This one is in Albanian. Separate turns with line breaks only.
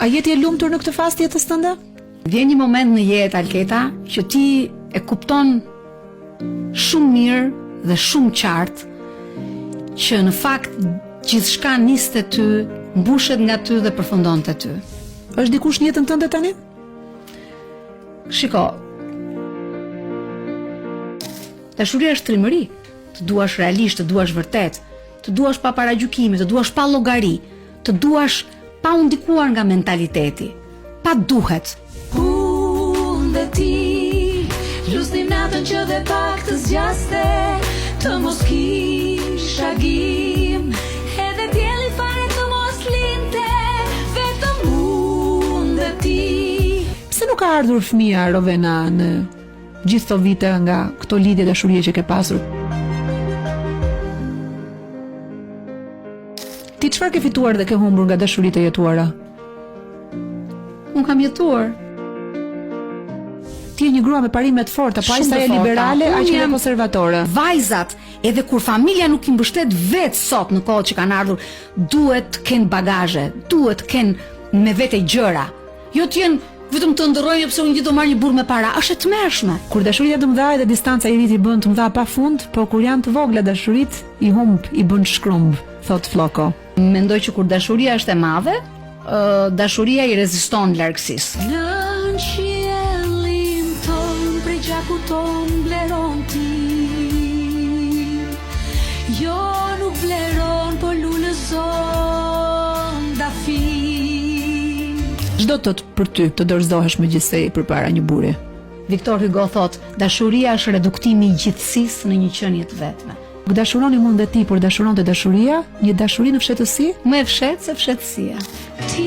A jeti e lumtur në këtë fazë të jetës tënde?
Vjen një moment në jetë, Alketa, që ti e kupton shumë mirë dhe shumë qartë që në fakt gjithçka nis te ty, mbushet nga ty dhe përfundon te ty.
Është dikush në jetën tënde tani?
Shiko, dashuria është trimëri. Të duash realisht, të duash vërtet, të duash pa paragjykime, të duash pa llogari, të duash pa u ndikuar nga mentaliteti, pa duhet.
Unë dhe ti lusnim natën që dhe pak të zgjaste, të mos kish agim, edhe dielli fare të mos linte, vetëm unë dhe ti.
Pse nuk ka ardhur fëmia Rovena në gjithë këto vite nga këto lidhje dashurie që ke pasur? Ti çfarë ke fituar dhe ke humbur nga dashuritë e jetuara?
Unë kam jetuar.
Ti je një grua me parime të forta, pa
Shumë
sa
të
je
forta.
liberale,
Unë
aq je
jam
konservatore.
Vajzat, edhe kur familja nuk i mbështet vetë sot në kohët që kanë ardhur, duhet të kenë bagazhe, duhet të kenë me vete gjëra. Jo të jenë vetëm të ndërrojnë pse unë gjithë do marr një burr me para, është e tmerrshme.
Kur dashuria të mëdha dhe distanca i rrit i bën të mëdha pafund, po kur janë të vogla dashuritë i humb, i bën shkrumb, thot Floko.
Mendoj që kur dashuria është e madhe, dashuria i reziston largësisë.
Në qiellin ton prej gjakut ton bleron ti, jo nuk vleron po lulëzon dafi.
Çdo të për ty të dorëzohesh me gjithsej përpara një burri.
Victor Hugo thot, dashuria është reduktimi i gjithësisë në një qenie të vetme.
Nuk dashuroni mund dhe ti, por dashuron të dashuria, një dashuri në fshetësi?
Më e fshetë se fshetësia.
Ti